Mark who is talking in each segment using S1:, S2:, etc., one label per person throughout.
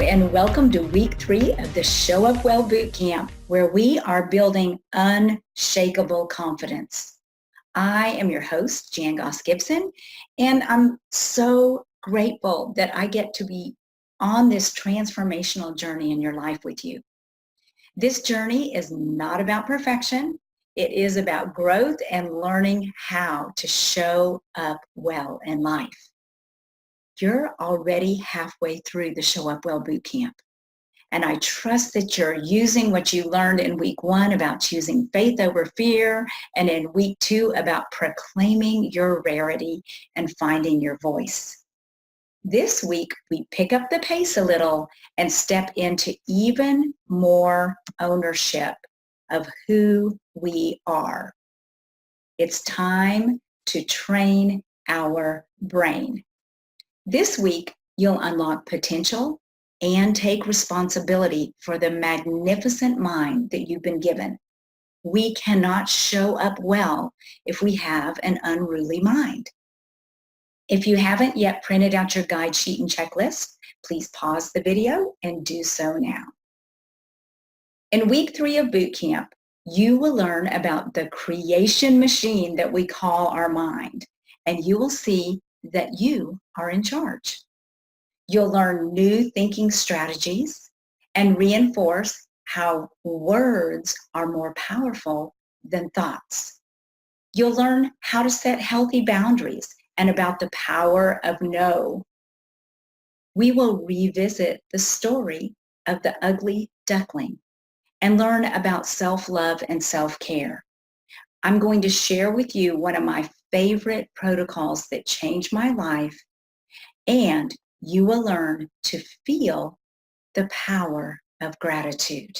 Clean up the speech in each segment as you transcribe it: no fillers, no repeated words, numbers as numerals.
S1: and welcome to week 3 of the Show Up Well Bootcamp, where we are building unshakable confidence. I am your host, Jan Goss Gibson, and I'm so grateful that I get to be on this transformational journey in your life with you. This journey is not about perfection. It is about growth and learning how to show up well in life. You're already halfway through the Show Up Well Bootcamp. And I trust that you're using what you learned in week 1 about choosing faith over fear, and in week 2 about proclaiming your rarity and finding your voice. This week, we pick up the pace a little and step into even more ownership of who we are. It's time to train our brain. This week, you'll unlock potential and take responsibility for the magnificent mind that you've been given. We cannot show up well if we have an unruly mind. If you haven't yet printed out your guide sheet and checklist, please pause the video and do so now. In week 3 of boot camp, you will learn about the creation machine that we call our mind, and you will see that you are in charge. You'll learn new thinking strategies and reinforce how words are more powerful than thoughts. You'll learn how to set healthy boundaries and about the power of no. We will revisit the story of the ugly duckling and learn about self-love and self-care. I'm going to share with you one of my favorite protocols that changed my life, and you will learn to feel the power of gratitude.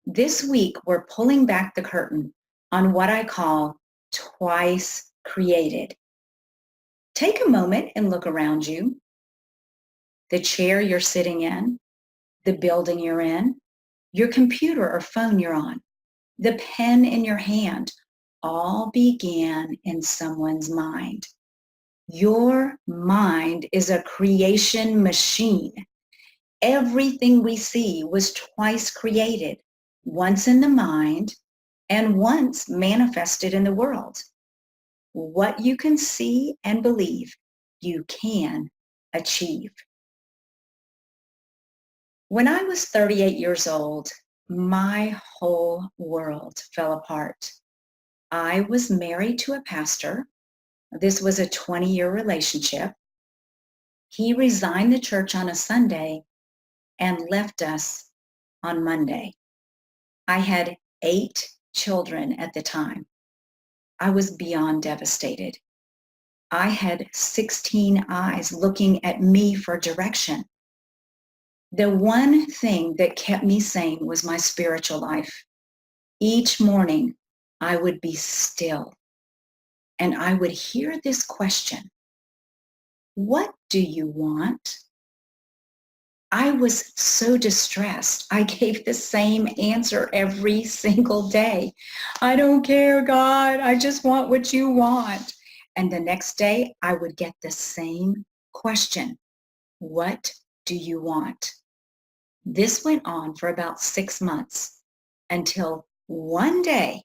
S1: This week, we're pulling back the curtain on what I call twice created. Take a moment and look around you. The chair you're sitting in, the building you're in, your computer or phone you're on, the pen in your hand, all began in someone's mind. Your mind is a creation machine. Everything we see was twice created, once in the mind and once manifested in the world. What you can see and believe, you can achieve. When I was 38 years old, my whole world fell apart. I was married to a pastor. This was a 20-year relationship. He resigned the church on a Sunday and left us on Monday. I had 8 children at the time. I was beyond devastated. I had 16 eyes looking at me for direction. The one thing that kept me sane was my spiritual life. Each morning, I would be still, and I would hear this question: what do you want? I was so distressed. I gave the same answer every single day. I don't care, God. I just want what you want. And the next day, I would get the same question: what do you want? This went on for about 6 months until one day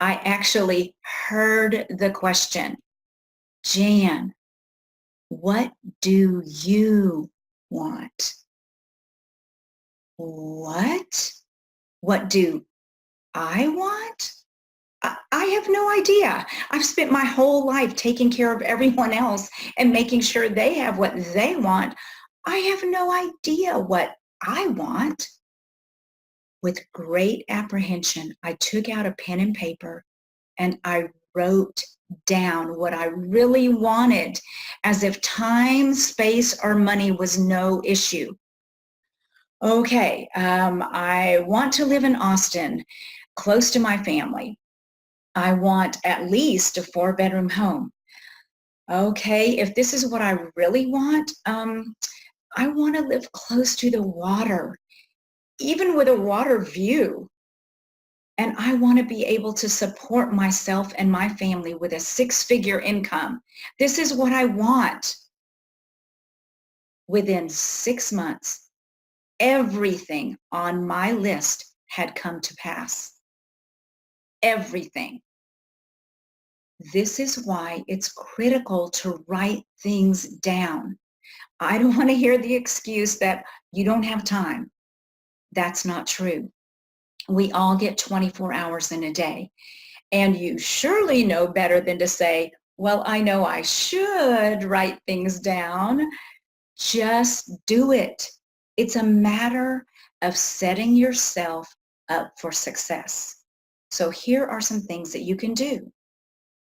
S1: I actually heard the question: Jan, what do you want? What? What do I want? I have no idea. I've spent my whole life taking care of everyone else and making sure they have what they want. I have no idea what I want. With great apprehension, I took out a pen and paper and I wrote down what I really wanted, as if time, space, or money was no issue. Okay, I want to live in Austin, close to my family. I want at least a 4-bedroom home. Okay, if this is what I really want, I want to live close to the water, even with a water view. And I want to be able to support myself and my family with a 6-figure income. This is what I want. Within 6 months, everything on my list had come to pass. Everything. This is why it's critical to write things down. I don't want to hear the excuse that you don't have time. That's not true. We all get 24 hours in a day. And you surely know better than to say, well, I know I should write things down. Just do it. It's a matter of setting yourself up for success. So here are some things that you can do.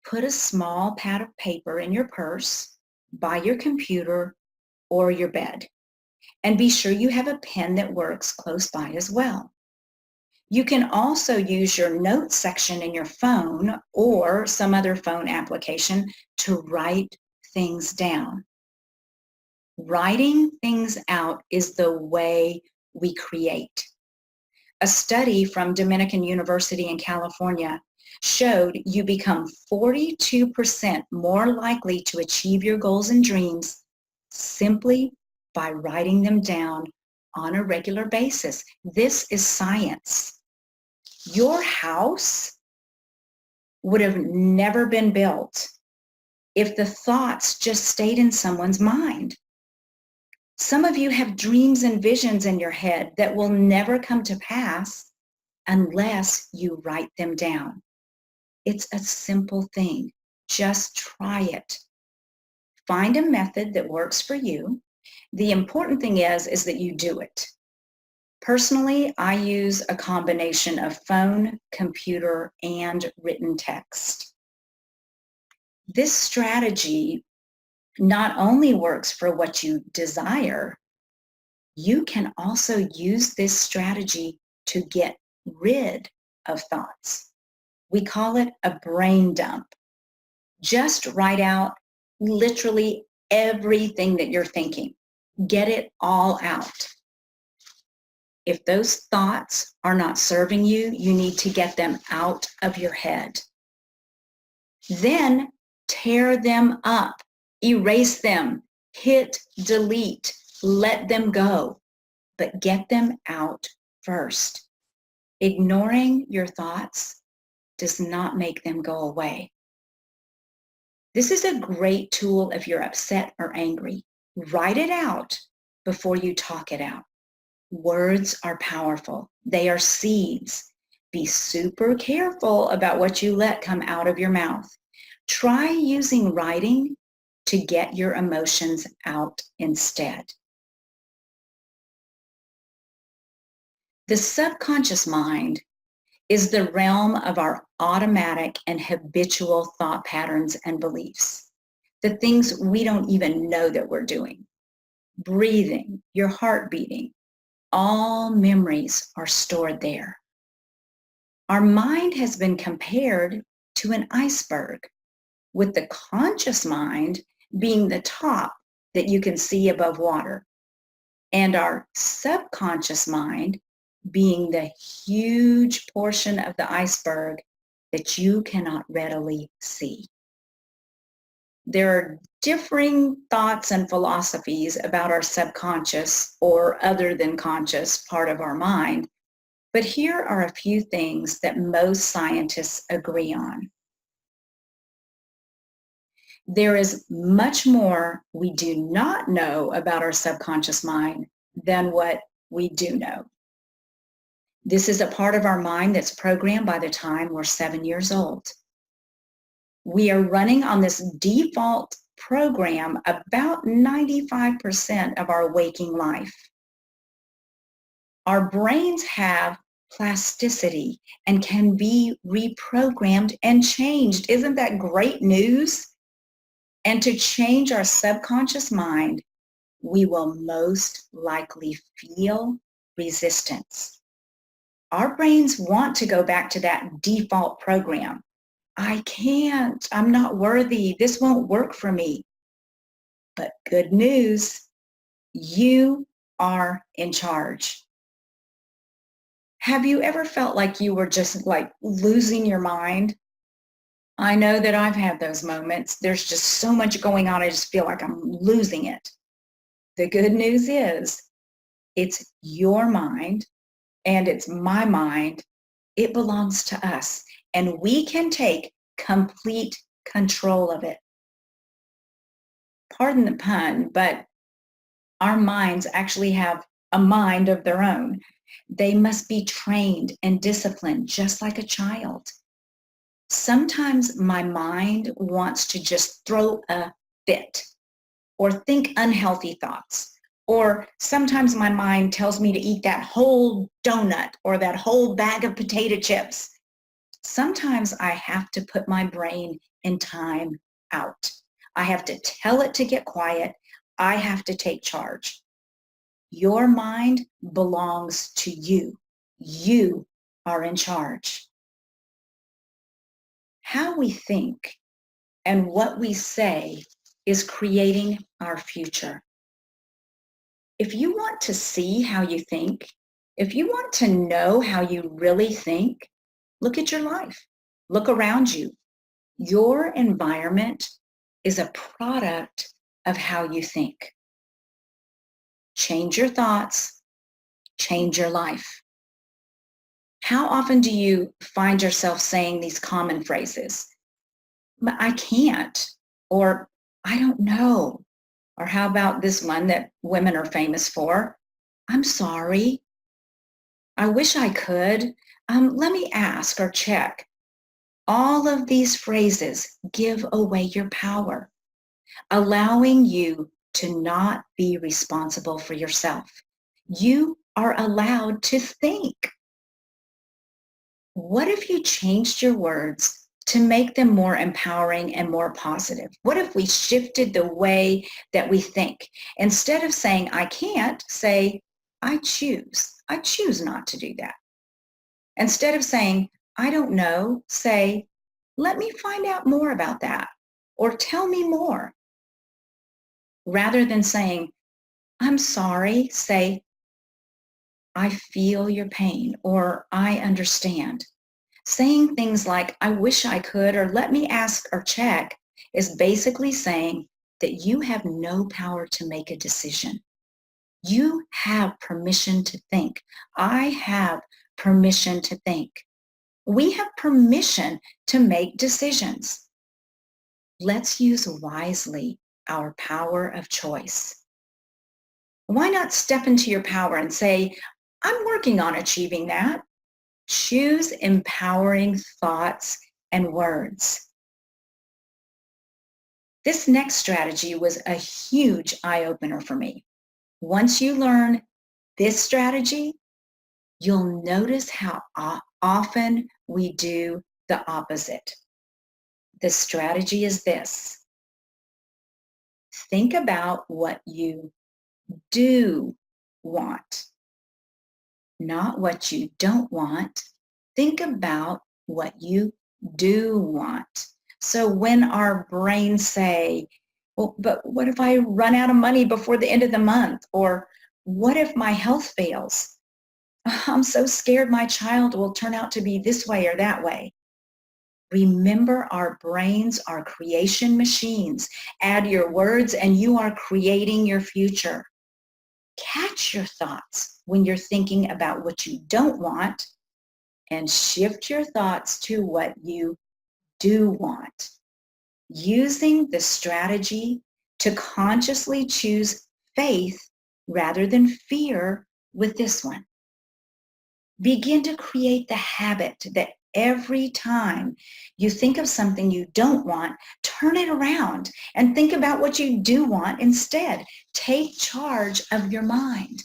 S1: Put a small pad of paper in your purse, by your computer, or your bed. And be sure you have a pen that works close by as well. You can also use your notes section in your phone or some other phone application to write things down. Writing things out is the way we create. A study from Dominican University in California showed you become 42% more likely to achieve your goals and dreams simply by writing them down on a regular basis. This is science. Your house would have never been built if the thoughts just stayed in someone's mind. Some of you have dreams and visions in your head that will never come to pass unless you write them down. It's a simple thing. Just try it. Find a method that works for you. The important thing is that you do it. Personally, I use a combination of phone, computer, and written text. This strategy not only works for what you desire, you can also use this strategy to get rid of thoughts. We call it a brain dump. Just write out literally everything that you're thinking. Get it all out. If those thoughts are not serving you, you need to get them out of your head. Then tear them up, erase them, hit delete, let them go, but get them out first. Ignoring your thoughts does not make them go away. This is a great tool if you're upset or angry. Write it out before you talk it out. Words are powerful. They are seeds. Be super careful about what you let come out of your mouth. Try using writing to get your emotions out instead. The subconscious mind is the realm of our automatic and habitual thought patterns and beliefs, the things we don't even know that we're doing. Breathing, your heart beating, all memories are stored there. Our mind has been compared to an iceberg, with the conscious mind being the top that you can see above water, and our subconscious mind being the huge portion of the iceberg that you cannot readily see. There are differing thoughts and philosophies about our subconscious or other than conscious part of our mind, but here are a few things that most scientists agree on. There is much more we do not know about our subconscious mind than what we do know. This is a part of our mind that's programmed by the time we're 7 years old. We are running on this default program about 95% of our waking life. Our brains have plasticity and can be reprogrammed and changed. Isn't that great news? And to change our subconscious mind, we will most likely feel resistance. Our brains want to go back to that default program. I can't, I'm not worthy, this won't work for me. But good news, you are in charge. Have you ever felt like you were just like losing your mind? I know that I've had those moments. There's just so much going on, I just feel like I'm losing it. The good news is it's your mind and it's my mind. It belongs to us, and we can take complete control of it. Pardon the pun, but our minds actually have a mind of their own. They must be trained and disciplined just like a child. Sometimes my mind wants to just throw a fit or think unhealthy thoughts. Or sometimes my mind tells me to eat that whole donut or that whole bag of potato chips. Sometimes I have to put my brain in time out. I have to tell it to get quiet. I have to take charge. Your mind belongs to you. You are in charge. How we think and what we say is creating our future. If you want to see how you think, if you want to know how you really think, look at your life. Look around you. Your environment is a product of how you think. Change your thoughts, change your life. How often do you find yourself saying these common phrases? I can't, or I don't know. Or how about this one that women are famous for? I'm sorry. I wish I could. Let me ask or check. All of these phrases give away your power, allowing you to not be responsible for yourself. You are allowed to think. What if you changed your words to make them more empowering and more positive? What if we shifted the way that we think? Instead of saying, I can't, say, I choose. I choose not to do that. Instead of saying, I don't know, say, let me find out more about that, or tell me more. Rather than saying, I'm sorry, say, I feel your pain, or I understand. Saying things like, I wish I could, or let me ask or check, is basically saying that you have no power to make a decision. You have permission to think. I have permission to think. We have permission to make decisions. Let's use wisely our power of choice. Why not step into your power and say, I'm working on achieving that? Choose empowering thoughts and words. This next strategy was a huge eye-opener for me. Once you learn this strategy, you'll notice how often we do the opposite. The strategy is this. Think about what you do want, not what you don't want. Think about what you do want. So when our brains say, well, but what if I run out of money before the end of the month? Or what if my health fails? I'm so scared my child will turn out to be this way or that way. Remember, our brains are creation machines. Add your words and you are creating your future. Catch your thoughts when you're thinking about what you don't want and shift your thoughts to what you do want. Using the strategy to consciously choose faith rather than fear with this one. Begin to create the habit that every time you think of something you don't want, turn it around and think about what you do want instead. Take charge of your mind.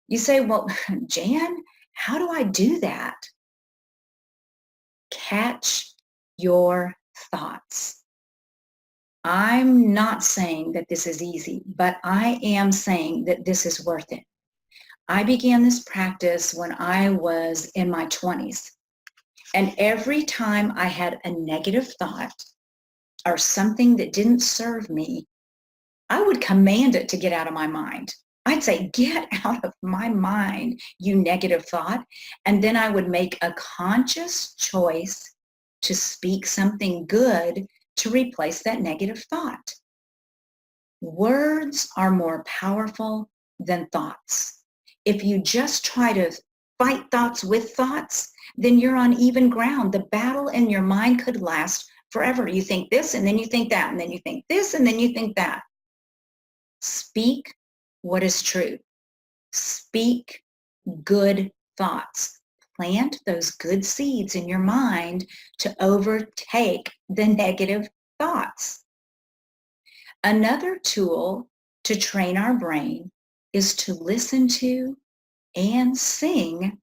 S1: You say, well, Jan, how do I do that? Catch your thoughts. I'm not saying that this is easy, but I am saying that this is worth it. I began this practice when I was in my 20s. And every time I had a negative thought or something that didn't serve me, I would command it to get out of my mind. I'd say, get out of my mind, you negative thought. And then I would make a conscious choice to speak something good to replace that negative thought. Words are more powerful than thoughts. If you just try to fight thoughts with thoughts, then you're on even ground. The battle in your mind could last forever. You think this, and then you think that, and then you think this, and then you think that. Speak what is true. Speak good thoughts. Plant those good seeds in your mind to overtake the negative thoughts. Another tool to train our brain is to listen to and sing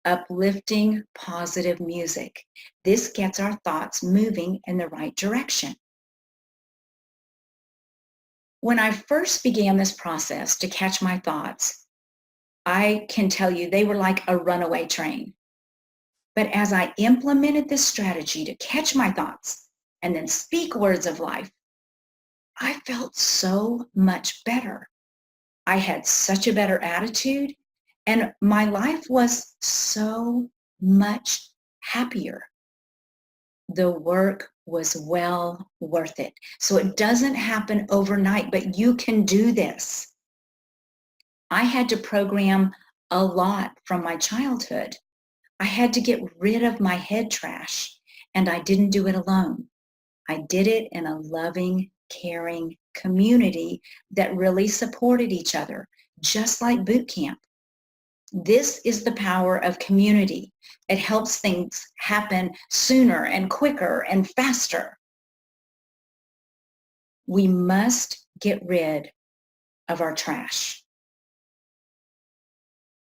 S1: uplifting, positive music. This gets our thoughts moving in the right direction. When I first began this process to catch my thoughts, I can tell you they were like a runaway train. But as I implemented this strategy to catch my thoughts and then speak words of life, I felt so much better. I had such a better attitude, and my life was so much happier. The work was well worth it. So it doesn't happen overnight, but you can do this. I had to program a lot from my childhood. I had to get rid of my head trash, and I didn't do it alone. I did it in a loving, caring community that really supported each other, just like boot camp. This is the power of community. It helps things happen sooner and quicker and faster. We must get rid of our trash.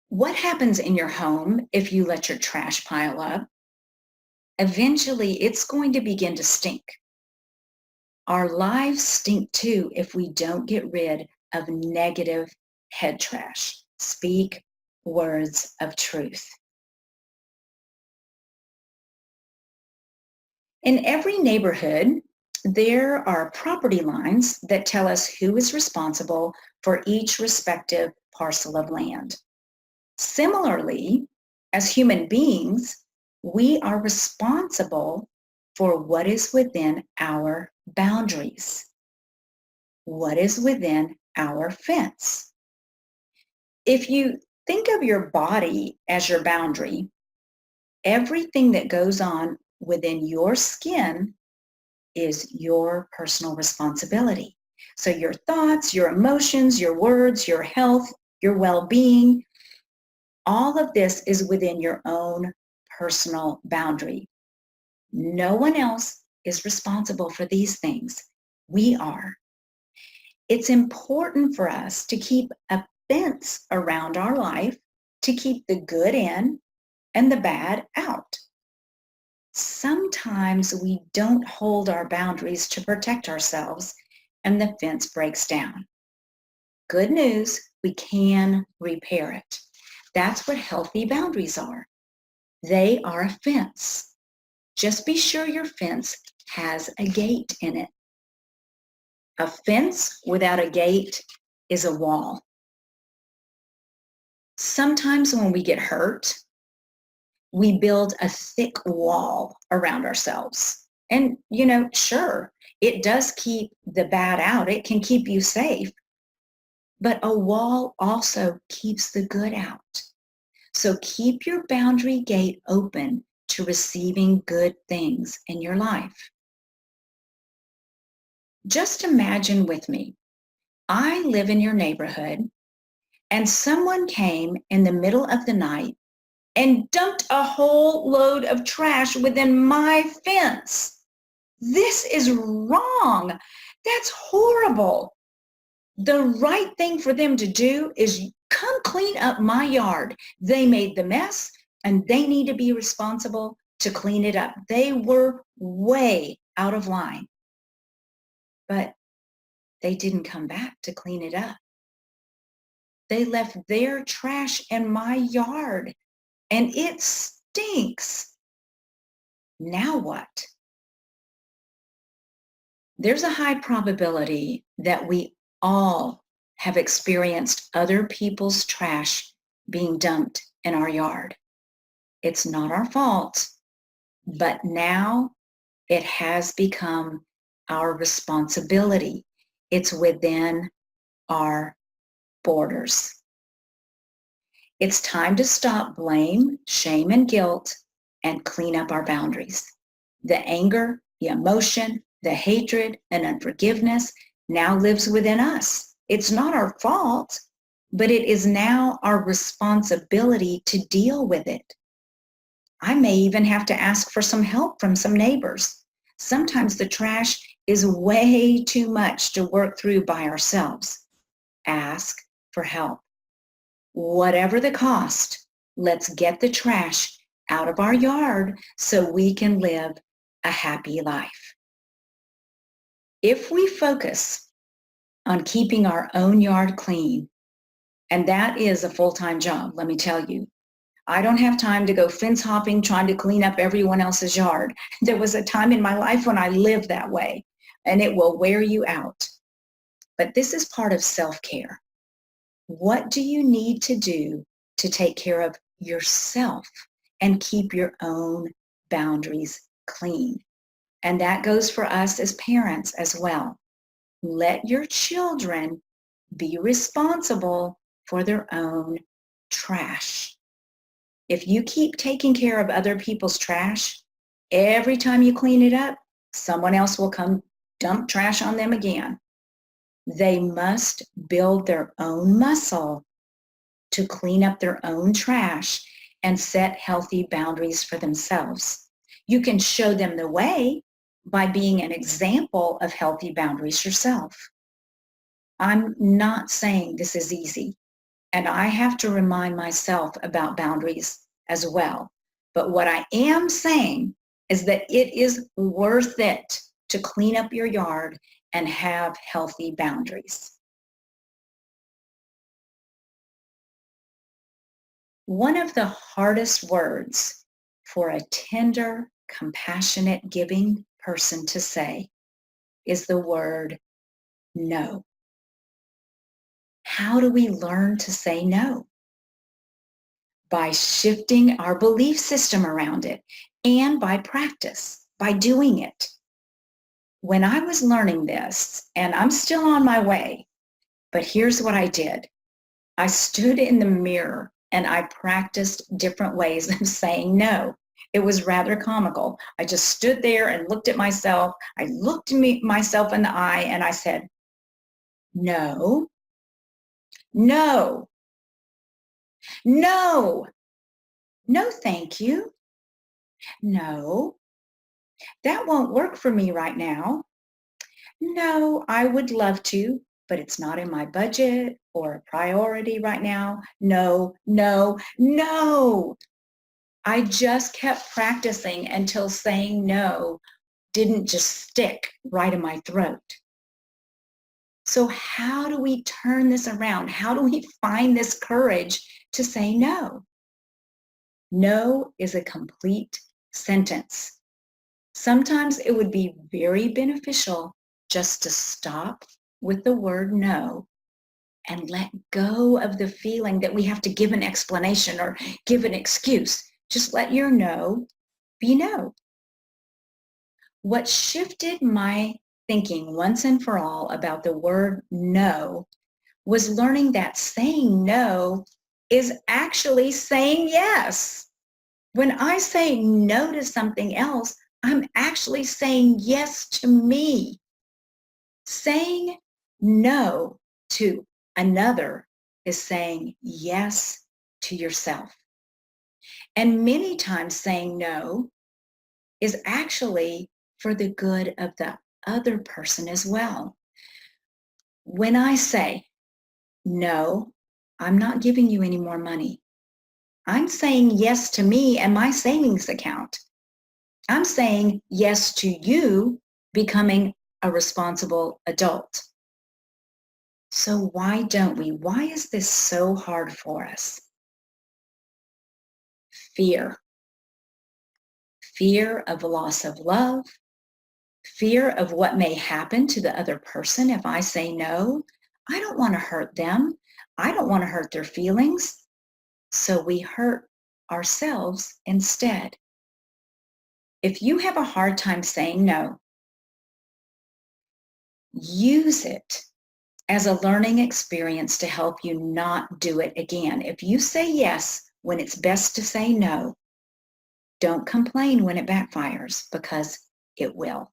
S1: What happens in your home if you let your trash pile up? Eventually, it's going to begin to stink. Our lives stink too if we don't get rid of negative head trash. Speak words of truth. In every neighborhood, there are property lines that tell us who is responsible for each respective parcel of land. Similarly, as human beings, we are responsible for what is within our boundaries, what is within our fence. If you think of your body as your boundary, everything that goes on within your skin is your personal responsibility. So your thoughts, your emotions, your words, your health, your well-being, all of this is within your own personal boundary. No one else is responsible for these things. We are. It's important for us to keep a fence around our life to keep the good in and the bad out. Sometimes we don't hold our boundaries to protect ourselves and the fence breaks down. Good news, we can repair it. That's what healthy boundaries are. They are a fence. Just be sure your fence has a gate in it. A fence without a gate is a wall. Sometimes when we get hurt, we build a thick wall around ourselves. And, sure, it does keep the bad out. It can keep you safe. But a wall also keeps the good out. So keep your boundary gate open to receiving good things in your life. Just imagine with me, I live in your neighborhood and someone came in the middle of the night and dumped a whole load of trash within my fence. This is wrong. That's horrible. The right thing for them to do is come clean up my yard. They made the mess and they need to be responsible to clean it up. They were way out of line, but they didn't come back to clean it up. They left their trash in my yard and it stinks. Now what? There's a high probability that we all have experienced other people's trash being dumped in our yard. It's not our fault, but now it has become our responsibility. It's within our borders. It's time to stop blame, shame, and guilt and clean up our boundaries. The anger, the emotion, the hatred, and unforgiveness now lives within us. It's not our fault, but it is now our responsibility to deal with it. I may even have to ask for some help from some neighbors. Sometimes the trash is way too much to work through by ourselves. Ask for help. Whatever the cost, let's get the trash out of our yard so we can live a happy life. If we focus on keeping our own yard clean, and that is a full-time job, let me tell you. I don't have time to go fence hopping trying to clean up everyone else's yard. There was a time in my life when I lived that way, and it will wear you out. But this is part of self-care. What do you need to do to take care of yourself and keep your own boundaries clean? And that goes for us as parents as well. Let your children be responsible for their own trash. If you keep taking care of other people's trash, every time you clean it up, someone else will come dump trash on them again. They must build their own muscle to clean up their own trash and set healthy boundaries for themselves. You can show them the way by being an example of healthy boundaries yourself. I'm not saying this is easy, and I have to remind myself about boundaries as well. But what I am saying is that it is worth it to clean up your yard and have healthy boundaries. One of the hardest words for a tender, compassionate, giving person to say is the word no. How do we learn to say no? By shifting our belief system around it and by practice, by doing it. When I was learning this, and I'm still on my way, but here's what I did. I stood in the mirror and I practiced different ways of saying no. It was rather comical. I just stood there and looked at myself. I looked myself in the eye and I said, no, no, no, no, thank you. No, that won't work for me right now. No, I would love to, but it's not in my budget or a priority right now. No, no, no. I just kept practicing until saying no didn't just stick right in my throat. So how do we turn this around? How do we find this courage to say no? No is a complete sentence. Sometimes it would be very beneficial just to stop with the word no and let go of the feeling that we have to give an explanation or give an excuse. Just let your no be no. What shifted my thinking once and for all about the word no was learning that saying no is actually saying yes. When I say no to something else, I'm actually saying yes to me. Saying no to another is saying yes to yourself. And many times saying no is actually for the good of the other person as well. When I say, no, I'm not giving you any more money, I'm saying yes to me and my savings account. I'm saying yes to you becoming a responsible adult. So why don't we? Why is this so hard for us? Fear. Fear of loss of love. Fear of what may happen to the other person if I say no. I don't want to hurt them. I don't want to hurt their feelings. So we hurt ourselves instead. If you have a hard time saying no, Use it as a learning experience to help you not do it again. If you say yes when it's best to say no, don't complain when it backfires, because it will.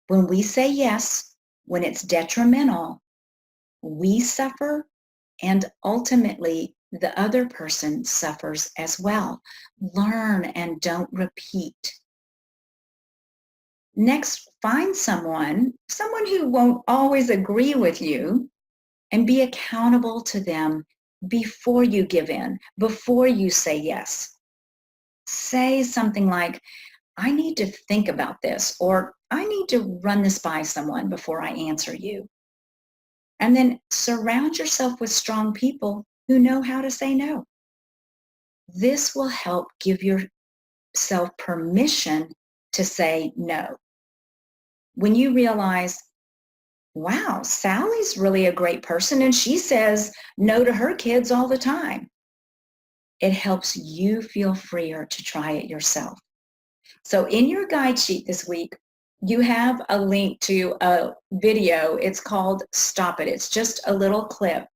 S1: When we say yes, when it's detrimental, we suffer, and ultimately the other person suffers as well. Learn and don't repeat. Next, find someone who won't always agree with you, and be accountable to them before you give in, before you say yes. Say something like, I need to think about this, or I need to run this by someone before I answer you. And then surround yourself with strong people who know how to say no. This will help give yourself permission to say no. When you realize, wow, Sally's really a great person and she says no to her kids all the time, it helps you feel freer to try it yourself. So in your guide sheet this week, you have a link to a video. It's called Stop It. It's just a little clip.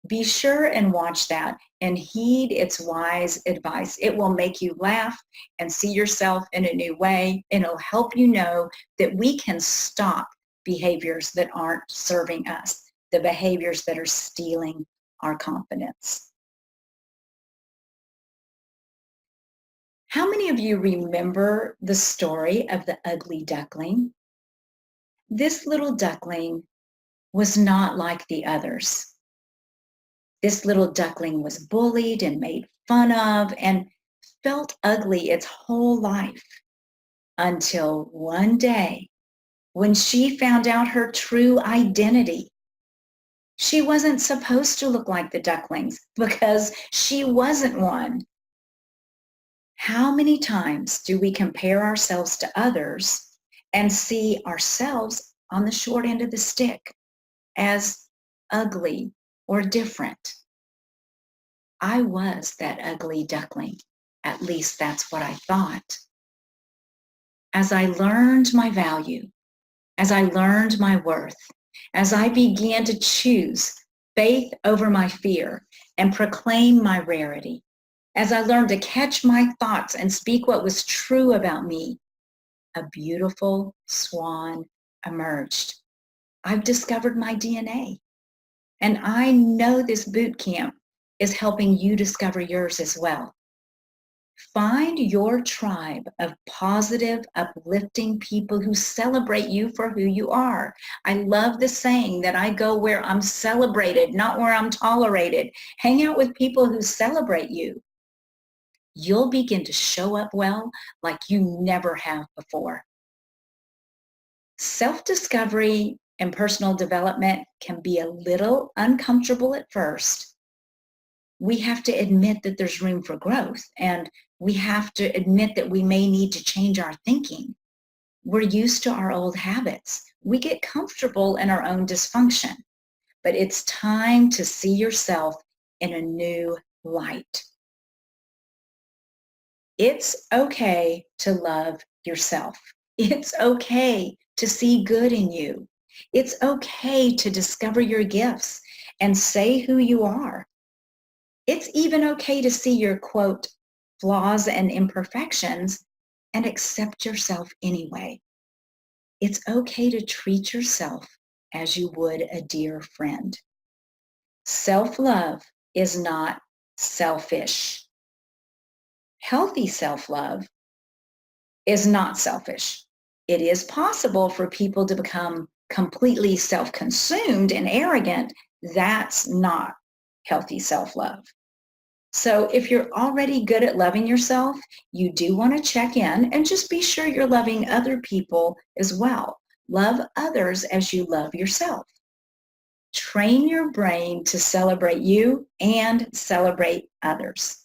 S1: Be sure and watch that and heed its wise advice. It will make you laugh and see yourself in a new way, and it'll help you know that we can stop behaviors that aren't serving us, the behaviors that are stealing our confidence. How many of you remember the story of the ugly duckling? This little duckling was not like the others. This little duckling was bullied and made fun of and felt ugly its whole life, until one day when she found out her true identity. She wasn't supposed to look like the ducklings because she wasn't one. How many times do we compare ourselves to others and see ourselves on the short end of the stick as ugly or different? I was that ugly duckling. At least that's what I thought. As I learned my value, as I learned my worth, as I began to choose faith over my fear and proclaim my rarity, as I learned to catch my thoughts and speak what was true about me, a beautiful swan emerged. I've discovered my DNA. And I know this boot camp is helping you discover yours as well. Find your tribe of positive, uplifting people who celebrate you for who you are. I love the saying that I go where I'm celebrated, not where I'm tolerated. Hang out with people who celebrate you. You'll begin to show up well like you never have before. Self-discovery and personal development can be a little uncomfortable at first. We have to admit that there's room for growth, and we have to admit that we may need to change our thinking. We're used to our old habits. We get comfortable in our own dysfunction, but it's time to see yourself in a new light. It's okay to love yourself. It's okay to see good in you. It's okay to discover your gifts and say who you are. It's even okay to see your, quote, flaws and imperfections and accept yourself anyway. It's okay to treat yourself as you would a dear friend. Self-love is not selfish. Healthy self-love is not selfish. It is possible for people to become completely self-consumed and arrogant. That's not healthy self-love. So if you're already good at loving yourself, you do want to check in and just be sure you're loving other people as well. Love others as you love yourself. Train your brain to celebrate you and celebrate others.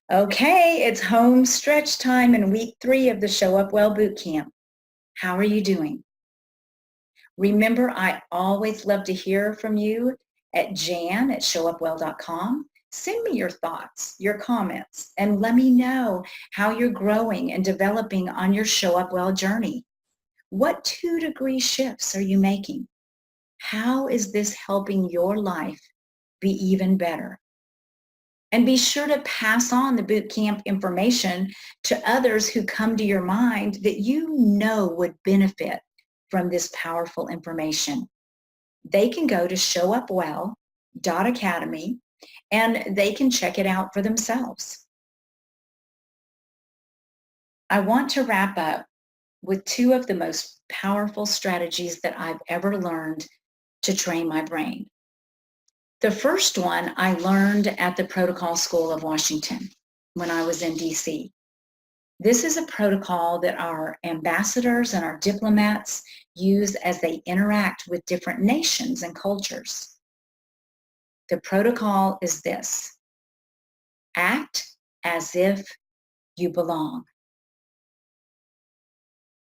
S1: Okay, it's home stretch time in week 3 of the Show Up Well Boot Camp. How are you doing? Remember, I always love to hear from you at jan@showupwell.com. Send me your thoughts, your comments, and let me know how you're growing and developing on your Show Up Well journey. What 2-degree shifts are you making? How is this helping your life be even better? And be sure to pass on the boot camp information to others who come to your mind that you know would benefit from this powerful information. They can go to showupwell.academy and they can check it out for themselves. I want to wrap up with 2 of the most powerful strategies that I've ever learned to train my brain. The first one I learned at the Protocol School of Washington when I was in DC. This is a protocol that our ambassadors and our diplomats use as they interact with different nations and cultures. The protocol is this: act as if you belong.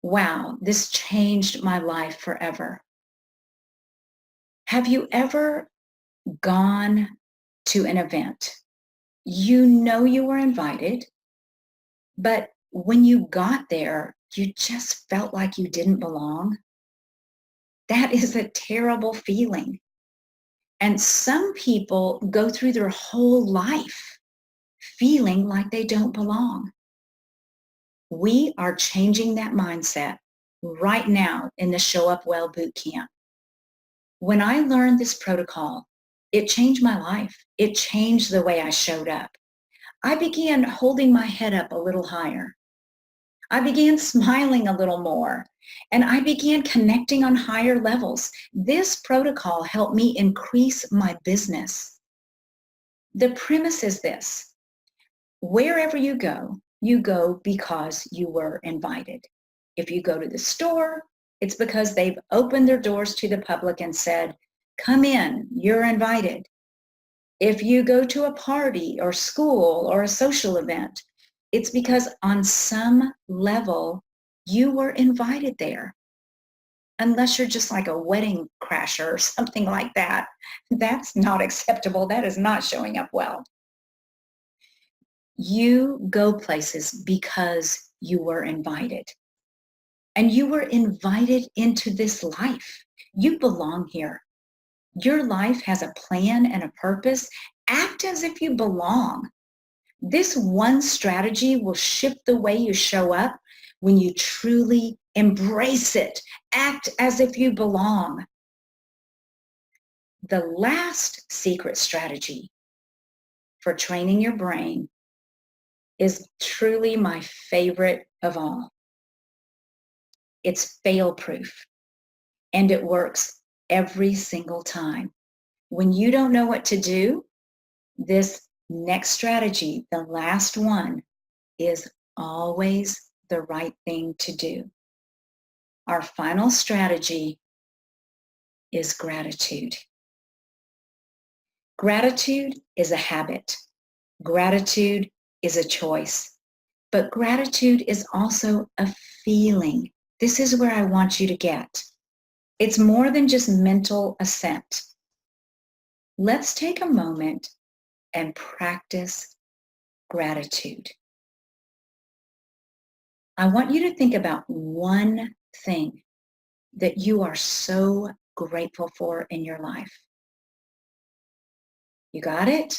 S1: Wow, this changed my life forever. Have you ever gone to an event? You know you were invited, but when you got there, you just felt like you didn't belong. That is a terrible feeling. And some people go through their whole life feeling like they don't belong. We are changing that mindset right now in the Show Up Well boot camp. When I learned this protocol, it changed my life. It changed the way I showed up. I began holding my head up a little higher. I began smiling a little more, and I began connecting on higher levels. This protocol helped me increase my business. The premise is this: wherever you go because you were invited. If you go to the store, it's because they've opened their doors to the public and said, come in, you're invited. If you go to a party or school or a social event, it's because on some level you were invited there. Unless you're just like a wedding crasher or something like that. That's not acceptable. That is not showing up well. You go places because you were invited. And you were invited into this life. You belong here. Your life has a plan and a purpose. Act as if you belong. This one strategy will shift the way you show up when you truly embrace it. Act as if you belong. The last secret strategy for training your brain is truly my favorite of all. It's fail-proof, and it works every single time. When you don't know what to do, this next strategy, the last one, is always the right thing to do. Our final strategy is gratitude. Gratitude is a habit. Gratitude is a choice. But gratitude is also a feeling. This is where I want you to get. It's more than just mental assent. Let's take a moment and practice gratitude. I want you to think about one thing that you are so grateful for in your life. You got it?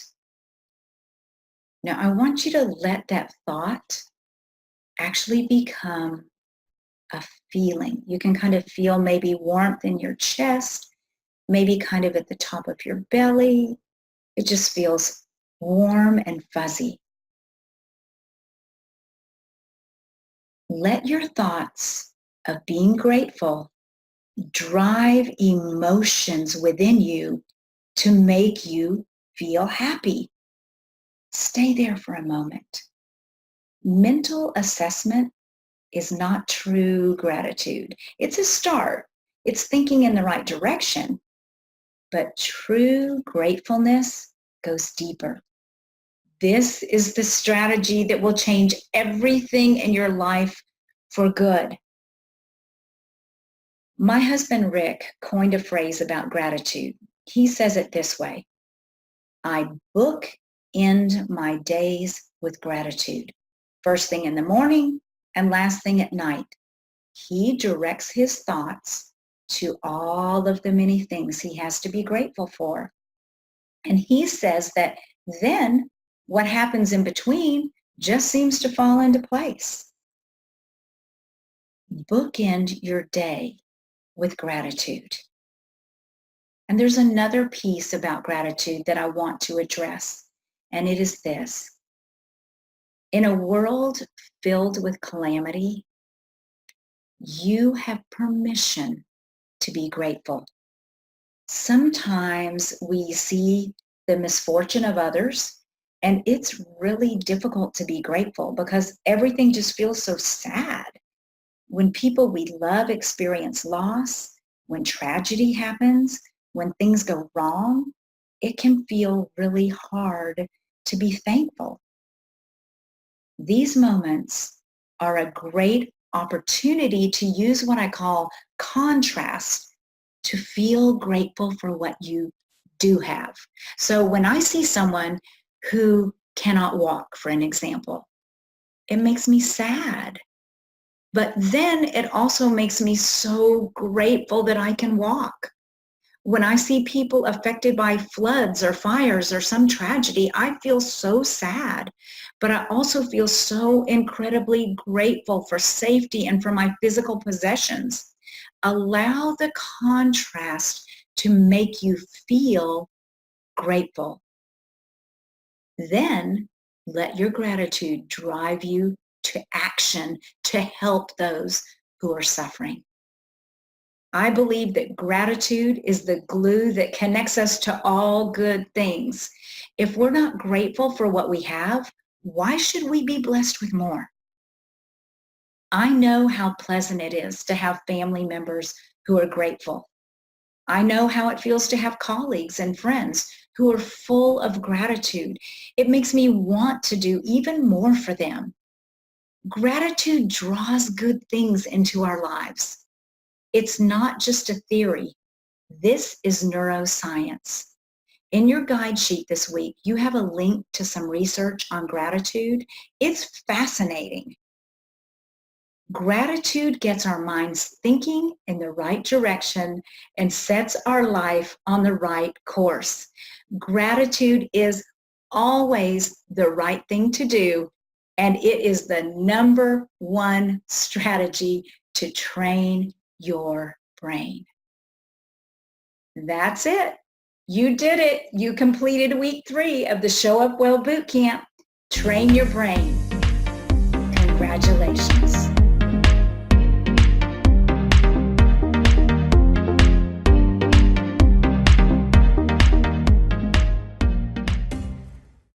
S1: Now I want you to let that thought actually become a feeling. You can kind of feel maybe warmth in your chest, maybe kind of at the top of your belly. It just feels warm and fuzzy. Let your thoughts of being grateful drive emotions within you to make you feel happy. Stay there for a moment. Mental assessment is not true gratitude. It's a start. It's thinking in the right direction. But true gratefulness goes deeper. This is the strategy that will change everything in your life for good. My husband, Rick, coined a phrase about gratitude. He says it this way: I bookend my days with gratitude. First thing in the morning and last thing at night. he directs his thoughts to all of the many things he has to be grateful for. And he says that then what happens in between just seems to fall into place. Bookend your day with gratitude. And there's another piece about gratitude that I want to address, and it is this. In a world filled with calamity, you have permission to be grateful. Sometimes we see the misfortune of others, and it's really difficult to be grateful because everything just feels so sad. When people we love experience loss, when tragedy happens, when things go wrong, it can feel really hard to be thankful. These moments are a great opportunity to use what I call contrast to feel grateful for what you do have. So when I see someone who cannot walk, for an example, it makes me sad. But then it also makes me so grateful that I can walk. When I see people affected by floods or fires or some tragedy, I feel so sad, but I also feel so incredibly grateful for safety and for my physical possessions. Allow the contrast to make you feel grateful. Then let your gratitude drive you to action to help those who are suffering. I believe that gratitude is the glue that connects us to all good things. If we're not grateful for what we have, why should we be blessed with more? I know how pleasant it is to have family members who are grateful. I know how it feels to have colleagues and friends who are full of gratitude. It makes me want to do even more for them. Gratitude draws good things into our lives. It's not just a theory. This is neuroscience. In your guide sheet this week, you have a link to some research on gratitude. It's fascinating. Gratitude gets our minds thinking in the right direction and sets our life on the right course. Gratitude is always the right thing to do, and it is the number one strategy to train your brain. That's it. You did it. You completed week 3 of the Show Up Well Bootcamp. Train your brain. Congratulations.